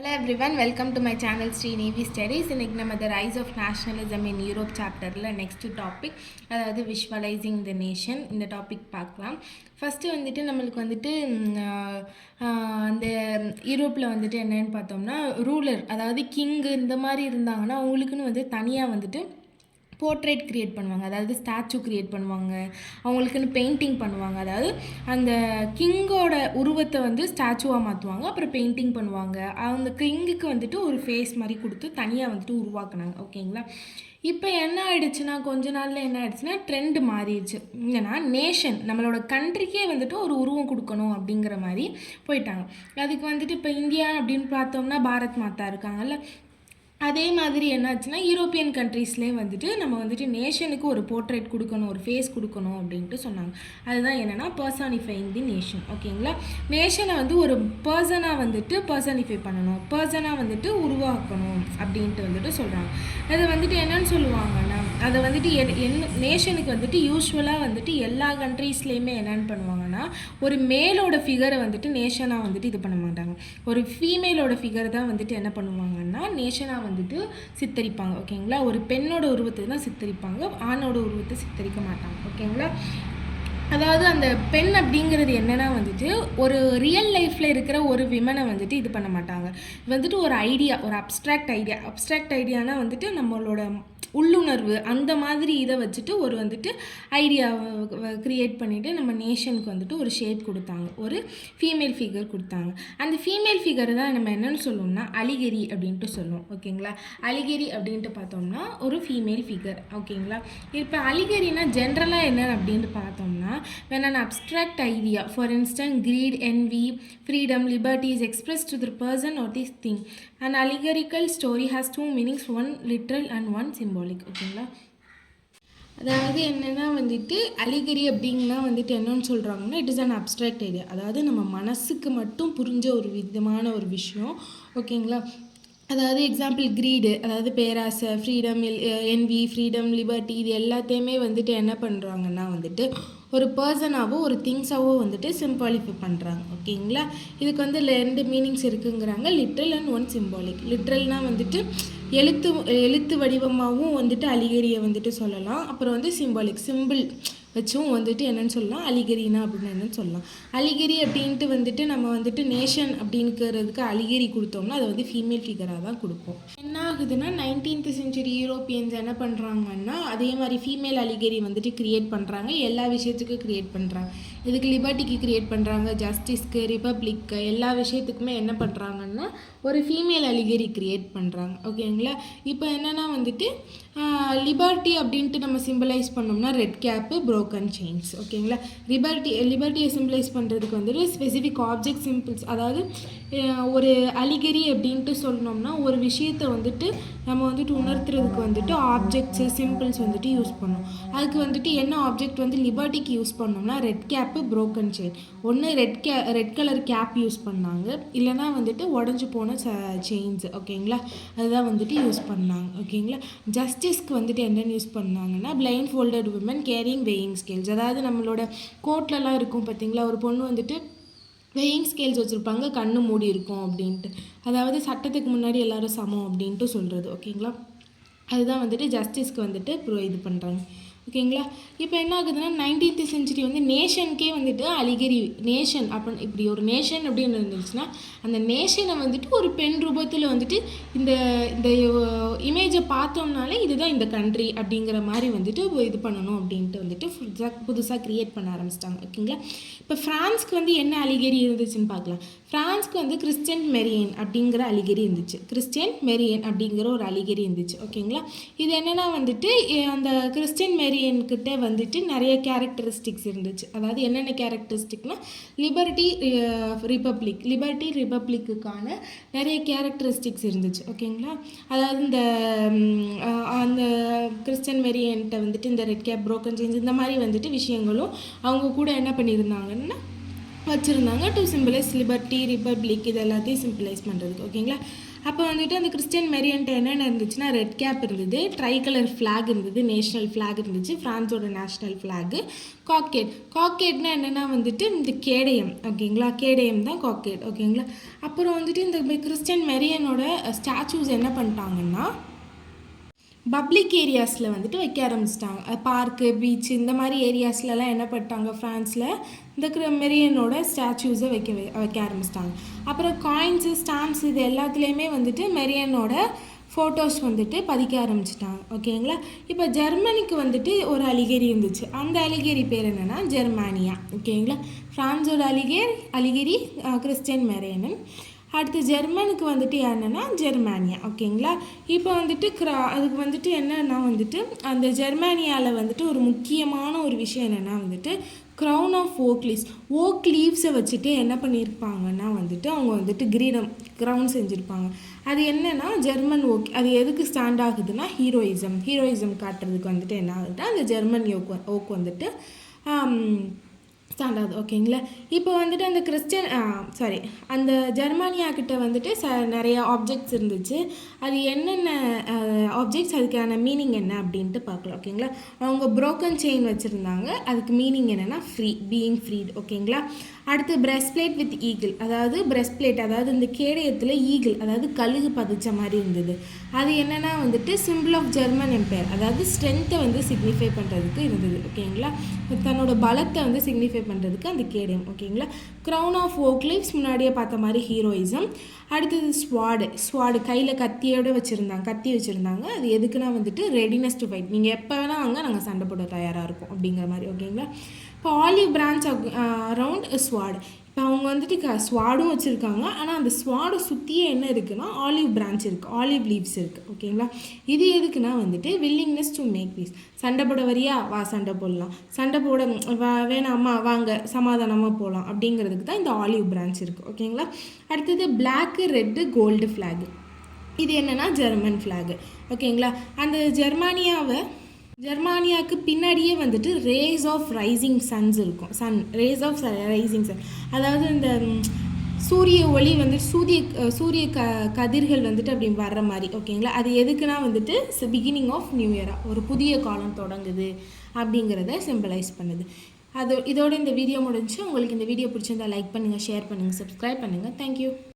Hello everyone, welcome to my channel Sri Navy Studies. இன்னைக்கு நம்ம The Rise of Nationalism in Europe சாப்டரில் next topic, அதாவது visualising the nation, இந்த topic பார்க்கலாம். First வந்துட்டு நம்மளுக்கு வந்துட்டு அந்த யூரோப்பில் வந்துட்டு என்னென்னு பார்த்தோம்னா ரூலர், அதாவது கிங்கு இந்த மாதிரி இருந்தாங்கன்னா அவங்களுக்குன்னு வந்து தனியாக வந்துட்டு போர்ட்ரேட் க்ரியேட் பண்ணுவாங்க, அதாவது ஸ்டாச்சு க்ரியேட் பண்ணுவாங்க, அவங்களுக்குன்னு பெயிண்டிங் பண்ணுவாங்க. அதாவது அந்த கிங்கோட உருவத்தை வந்து ஸ்டாச்சுவாக மாற்றுவாங்க, அப்புறம் பெயிண்டிங் பண்ணுவாங்க. அந்த கிங்குக்கு வந்துட்டு ஒரு ஃபேஸ் மாதிரி கொடுத்து தனியாக வந்துட்டு உருவாக்குனாங்க. ஓகேங்களா? இப்போ என்ன ஆயிடுச்சுன்னா கொஞ்ச நாளில் என்ன ஆயிடுச்சுன்னா ட்ரெண்ட் மாறிடுச்சு. என்னன்னா நேஷன், நம்மளோட கண்ட்ரிக்கே வந்துட்டு ஒரு உருவம் கொடுக்கணும் அப்படிங்கிற மாதிரி போயிட்டாங்க. அதுக்கு வந்துட்டு இப்போ இந்தியா அப்படின்னு பார்த்தோம்னா பாரத் மாதா இருக்காங்கல்ல, அதே மாதிரி என்னாச்சுன்னா யூரோப்பியன் கண்ட்ரீஸ்லேயே வந்துட்டு நம்ம வந்துட்டு நேஷனுக்கு ஒரு போர்ட்ரேட் கொடுக்கணும், ஒரு ஃபேஸ் கொடுக்கணும் அப்படின்ட்டு சொன்னாங்க. அதுதான் என்னென்னா பர்சானிஃபைங் தி நேஷன். ஓகேங்களா? நேஷனை வந்து ஒரு பர்சனாக வந்துட்டு பர்சானிஃபை பண்ணணும், பர்சனாக வந்துட்டு உருவாக்கணும் அப்படின்ட்டு வந்துட்டு சொல்கிறாங்க. அதை வந்துட்டு என்னன்னு சொல்லுவாங்கன்னா, அதை வந்துட்டு நேஷனுக்கு வந்துட்டு யூஸ்வலாக வந்துட்டு எல்லா கண்ட்ரீஸ்லேயுமே என்னென்னு பண்ணுவாங்கன்னா, ஒரு மேலோட ஃபிகரை வந்துட்டு நேஷனாக வந்துட்டு இது பண்ண மாட்டாங்க, ஒரு ஃபீமேலோட ஃபிகர் தான் வந்துட்டு என்ன பண்ணுவாங்கன்னா நேஷனாக வந்துட்டு சித்தரிப்பாங்க. ஓகேங்களா? ஒரு பெண்ணோட உருவத்தை தான் சித்தரிப்பாங்க, ஆணோட உருவத்தை சித்தரிக்க மாட்டாங்க. ஓகேங்களா? அதாவது அந்த பெண் அப்படிங்கிறது என்னென்னா வந்துட்டு ஒரு ரியல் லைஃப்பில் இருக்கிற ஒரு விமனை வந்துட்டு இது பண்ண மாட்டாங்க. வந்துட்டு ஒரு ஐடியா, ஒரு அப்ஸ்ட்ராக்ட் ஐடியானா வந்துட்டு நம்மளோட உள்ளுணர்வு அந்த மாதிரி இதை வச்சுட்டு ஒரு வந்துட்டு ஐடியாவை க்ரியேட் பண்ணிவிட்டு நம்ம நேஷனுக்கு வந்துட்டு ஒரு ஷேப் கொடுத்தாங்க, ஒரு ஃபீமேல் ஃபிகர் கொடுத்தாங்க. அந்த ஃபீமேல் ஃபிகர் தான் நம்ம என்னென்னு சொல்லுவோம்னா அலிகரி அப்படின்ட்டு சொல்லுவோம். ஓகேங்களா? அலிகரி அப்படின்ட்டு பார்த்தோம்னா ஒரு ஃபீமேல் ஃபிகர். ஓகேங்களா? இப்போ அலிகரினா ஜென்ரலாக என்ன அப்படின்ட்டு பார்த்தோம்னா, when an abstract idea, for instance greed, envy, freedom, liberty is expressed to the person or this thing, an allegorical story has two meanings, one literal and one symbolic. ஓகேங்களா? அதாவது என்னென்னா வந்துட்டு அலிகரி அப்படின்னா வந்துட்டு என்னன்னு சொல்கிறாங்கன்னா, it is an abstract idea, அதாவது நம்ம மனசுக்கு மட்டும் புரிஞ்ச ஒரு விதமான ஒரு விஷயம். ஓகேங்களா? அதாவது எக்ஸாம்பிள் க்ரீடு, அதாவது பேராசை, ஃப்ரீடம், என்வி, ஃப்ரீடம், லிபர்ட்டி, இது எல்லாத்தையுமே வந்துட்டு என்ன பண்ணுறாங்கன்னா வந்துட்டு ஒரு பர்சனாவோ ஒரு திங்ஸாவோ வந்துட்டு சிம்பாலிஃபை பண்ணுறாங்க. ஓகேங்களா? இதுக்கு வந்து 2 மீனிங்ஸ் இருக்குங்கிறாங்க, லிட்ரல் அண்ட் ஒன் சிம்பாலிக். லிட்ரல்னால் வந்துட்டு எழுத்து வடிவமாகவும் வந்துட்டு அலிகரியை வந்துட்டு சொல்லலாம், அப்புறம் வந்து சிம்பிள் வச்சும் வந்துட்டு என்னென்னு சொல்லலாம், அலிகரினா அப்படின்னு என்னென்னு சொல்லலாம். அலிகரி அப்படின்ட்டு வந்துட்டு நம்ம வந்துட்டு நேஷன் அப்படிங்கிறதுக்கு அலிகரி கொடுத்தோம்னா அது வந்து ஃபீமேல் ஃபிகராக தான் கொடுப்போம். என்ன ஆகுதுன்னா 19th century யூரோப்பியன்ஸ் என்ன பண்ணுறாங்கன்னா அதே மாதிரி ஃபீமேல் அலிகரி வந்துட்டு க்ரியேட் பண்ணுறாங்க, எல்லா விஷயத்துக்கும் க்ரியேட் பண்ணுறாங்க. இதுக்கு லிபர்ட்டிக்கு க்ரியேட் பண்ணுறாங்க, ஜஸ்டிஸ்க்கு, ரிப்பப்ளிக்கு, எல்லா விஷயத்துக்குமே என்ன பண்ணுறாங்கன்னா ஒரு ஃபீமேல் அலிகரி க்ரியேட் பண்ணுறாங்க. ஓகேங்களா? இப்போ என்னென்னா வந்துட்டு லிபர்ட்டி அப்படின்ட்டு நம்ம சிம்பிளைஸ் பண்ணோம்னா ரெட் கேப்பு, ப்ரோக்கன் செயின்ஸ். ஓகேங்களா? லிபர்ட்டியை சிம்பிளைஸ் பண்ணுறதுக்கு வந்துட்டு ஸ்பெசிஃபிக் ஆப்ஜெக்ட் சிம்பிள்ஸ், அதாவது ஒரு அலிகரி அப்படின்ட்டு சொல்லணும்னா ஒரு விஷயத்தை வந்துட்டு நம்ம வந்துட்டு உணர்த்துறதுக்கு வந்துட்டு ஆப்ஜெக்ட்ஸு சிம்பிள்ஸ் வந்துட்டு யூஸ் பண்ணோம். அதுக்கு வந்துட்டு என்ன ஆப்ஜெக்ட் வந்து லிபர்ட்டிக்கு யூஸ் பண்ணோம்னா ரெட் கேப்பு, ப்ரோக்கன் செயின். ஒன்று ரெட் கலர் கேப் யூஸ் பண்ணாங்க, இல்லைனா வந்துட்டு உடஞ்சி போன செயின்ஸ். ஓகேங்களா? அதுதான் வந்துட்டு யூஸ் பண்ணாங்க. ஓகேங்களா? ஜஸ்டிஸ்க்கு வந்துட்டு என்னென்னு யூஸ் பண்ணாங்கன்னா blindfolded woman carrying weighing scales, அதாவது நம்மளோட கோர்ட்லலாம் இருக்கும் பார்த்தீங்களா, ஒரு பொண்ணு வந்துட்டு வெயிங் ஸ்கேல்ஸ் வச்சுருப்பாங்க, கண்ணு மூடி இருக்கும் அப்படின்ட்டு, அதாவது சட்டத்துக்கு முன்னாடி எல்லோரும் சமம் அப்படின்ட்டு சொல்கிறது. ஓகேங்களா? அதுதான் வந்துட்டு ஜஸ்டிஸ்க்கு வந்துட்டு இது பண்ணுறாங்க. ஓகேங்களா? இப்போ என்ன ஆகுதுன்னா 19th century வந்து நேஷனுக்கே வந்துட்டு அலிகரி, நேஷன் அப்படின்னு இப்படி ஒரு நேஷன் அப்படின்னு இருந்துச்சுன்னா அந்த நேஷனை வந்துட்டு ஒரு பெண் ரூபத்தில் வந்துட்டு இந்த இந்த இமேஜை பார்த்தோம்னாலே இதுதான் இந்த கண்ட்ரி அப்படிங்கிற மாதிரி வந்துட்டு இது பண்ணணும் அப்படின்ட்டு வந்துட்டு புதுசாக க்ரியேட் பண்ண ஆரம்பிச்சிட்டாங்க. ஓகேங்களா? இப்போ ஃப்ரான்ஸ்க்கு வந்து என்ன அலிகரி இருந்துச்சுன்னு பார்க்கலாம். ஃப்ரான்ஸ்க்கு வந்து கிறிஸ்டியன் மெரியன் அப்படிங்கிற அலிகரி இருந்துச்சு, கிறிஸ்டியன் மெரியன் அப்படிங்கிற ஒரு அலிகரி இருந்துச்சு. ஓகேங்களா? இது என்னென்னா வந்துட்டு அந்த கிறிஸ்டியன் மெரியன்கிட்ட வந்துட்டு நிறைய கேரக்டரிஸ்டிக்ஸ் இருந்துச்சு. அதாவது என்னென்ன கேரக்டரிஸ்டிக்னா லிபர்ட்டி, ரிப்பப்ளிக்குக்கான நிறைய கேரக்டரிஸ்டிக்ஸ் இருந்துச்சு. ஓகேங்களா? அதாவது இந்த அந்த கிறிஸ்டியன் மெரியன்ட்ட வந்துட்டு இந்த ரெட் கேப், ப்ரோக்கன் செயின்ஸ் இந்த மாதிரி வந்துட்டு விஷயங்களும் அவங்க கூட என்ன பண்ணியிருந்தாங்கன்னா வச்சுருந்தாங்க டு சிம்பிளைஸ் லிபர்ட்டி ரிப்பப்ளிக் இது எல்லாத்தையும் சிம்பிளைஸ் பண்ணுறதுக்கு. ஓகேங்களா. அப்போ வந்துட்டு அந்த கிறிஸ்டியன் மெரியன்ட்ட என்னென்ன இருந்துச்சுன்னா ரெட் கேப் இருந்தது, ட்ரை கலர் ஃப்ளாக் இருந்தது, நேஷ்னல் ஃப்ளாக் இருந்துச்சு, ஃப்ரான்ஸோட நேஷ்னல் ஃப்ளாகு, காக்கேட்னா என்னென்னா வந்துட்டு இந்த கேடயம். ஓகேங்களா. கேடயம் தான் காக்கேட். ஓகேங்களா. அப்புறம் வந்துட்டு இந்த கிறிஸ்டியன் மெரியனோட ஸ்டாச்சூஸ் என்ன பண்ணிட்டாங்கன்னா பப்ளிக் ஏரியாஸில் வந்துட்டு வைக்க ஆரம்பிச்சிட்டாங்க. பார்க்கு, பீச்சு இந்த மாதிரி ஏரியாஸ்லலாம் என்ன பண்ணிட்டாங்க ஃப்ரான்ஸில் இந்த மெரியனோட ஸ்டாச்சூஸை வைக்க ஆரம்பிச்சிட்டாங்க. அப்புறம் காயின்ஸு, ஸ்டாம்ப்ஸ் இது எல்லாத்துலேயுமே வந்துட்டு மெரியனோட ஃபோட்டோஸ் வந்துட்டு பதிக்க ஆரம்பிச்சிட்டாங்க. ஓகேங்களா. இப்போ ஜெர்மனிக்கு வந்துட்டு ஒரு அலிகேரி இருந்துச்சு. அந்த அலிகேரி பேர் என்னென்னா ஜெர்மானியா. ஓகேங்களா. ஃப்ரான்ஸோட அலிகேரி கிறிஸ்டியன் மெரியனன். அடுத்து ஜெர்மனுக்கு வந்துட்டு என்னென்னா ஜெர்மானியா. ஓகேங்களா. இப்போ வந்துட்டு அதுக்கு வந்துட்டு என்னென்னா வந்துட்டு அந்த ஜெர்மானியாவில் வந்துட்டு ஒரு முக்கியமான ஒரு விஷயம் என்னென்னா வந்துட்டு க்ரௌன் ஆஃப் ஓக் லீவ்ஸை வச்சுட்டு என்ன பண்ணியிருப்பாங்கன்னா வந்துட்டு அவங்க வந்துட்டு க்ரௌன் செஞ்சுருப்பாங்க. அது என்னென்னா ஜெர்மன் ஓக். அது எதுக்கு ஸ்டாண்ட் ஆகுதுன்னா ஹீரோயிசம் காட்டுறதுக்கு வந்துட்டு என்ன ஆகுதுன்னா அந்த ஜெர்மன் ஓக் வந்துட்டு ஸ்டாண்ட் ஆகுது. ஓகேங்களா. இப்போ வந்துட்டு அந்த அந்த ஜெர்மானியா கிட்ட வந்துட்டு நிறைய ஆப்ஜெக்ட்ஸ் இருந்துச்சு. அது என்னென்ன ஆப்ஜெக்ட்ஸ், அதுக்கான மீனிங் என்ன அப்படின்ட்டு பார்க்கலாம். ஓகேங்களா. அவங்க ப்ரோக்கன் செயின் வச்சுருந்தாங்க. அதுக்கு மீனிங் என்னென்னா பீயிங் ஃப்ரீட். ஓகேங்களா. அடுத்து பிரஸ்ட் பிளேட் வித் ஈகிள். அதாவது பிரஸ்ட் பிளேட் அதாவது இந்த கேடயத்தில் ஈகிள் அதாவது கழுகு பதிச்ச மாதிரி இருந்தது. அது என்னென்னா வந்துட்டு சிம்பிள் ஆஃப் ஜெர்மன் எம்பையர், அதாவது ஸ்ட்ரென்த்தை வந்து சிக்னிஃபை பண்ணுறதுக்கு இருந்தது. ஓகேங்களா. தன்னோட பலத்தை வந்து சிக்னிஃபை பண்ணுறதுக்கு அந்த கேடயம். ஓகேங்களா. க்ரௌன் ஆஃப் ஓக் லீவ்ஸ் முன்னாடியே பார்த்த மாதிரி ஹீரோயிசம். அடுத்தது ஸ்வாடு கையில் கத்தி வச்சுருந்தாங்க. அது எதுக்குன்னா வந்துட்டு ரெடினஸ் டு ஃபைட், நீங்கள் எப்போ வேணால் வாங்க நாங்கள் சண்டை போட தயாராக இருக்கோம் அப்படிங்கிற மாதிரி. ஓகேங்களா. இப்போ ஆலிவ் பிரான்ச் அரவுண்ட் ஸ்வாடு. இப்போ அவங்க வந்துட்டு ஸ்வாடும் வச்சுருக்காங்க. ஆனால் அந்த ஸ்வாடை சுற்றியே என்ன இருக்குன்னா ஆலிவ் பிரான்ச் இருக்குது, ஆலிவ் லீவ்ஸ் இருக்குது. ஓகேங்களா. இது எதுக்குன்னா வந்துட்டு வில்லிங்னஸ் டு மேக் பீஸ். சண்டை போட வரியா வா சண்டை போடலாம், சண்டை போட வேணாமா வாங்க சமாதானமாக போகலாம் அப்படிங்கிறதுக்கு தான் இந்த ஆலிவ் பிரான்ச் இருக்குது. ஓகேங்களா. அடுத்தது பிளாக்கு, ரெட்டு, கோல்டு ஃப்ளாகு. இது என்னென்னா ஜெர்மன் ஃப்ளாகு. ஓகேங்களா. அந்த ஜெர்மானியாவுக்கு பின்னாடியே வந்துட்டு ரேஸ் ஆஃப் ரைசிங் சன்ஸ் இருக்கும். ரேஸ் ஆஃப் ரைசிங் சன், அதாவது இந்த சூரிய ஒளி வந்துட்டு சூரிய கதிர்கள் வந்துட்டு அப்படி வர்ற மாதிரி. ஓகேங்களா. அது எதுக்குன்னா வந்துட்டு பிகினிங் ஆஃப் நியூ இயராக ஒரு புதிய காலம் தொடங்குது அப்படிங்கிறத சிம்பிளைஸ் பண்ணுது. இதோட இந்த வீடியோ முடிஞ்சு. உங்களுக்கு இந்த வீடியோ பிடிச்சிருந்தா லைக் பண்ணுங்கள், ஷேர் பண்ணுங்கள், சப்ஸ்கிரைப் பண்ணுங்கள். தேங்க்யூ.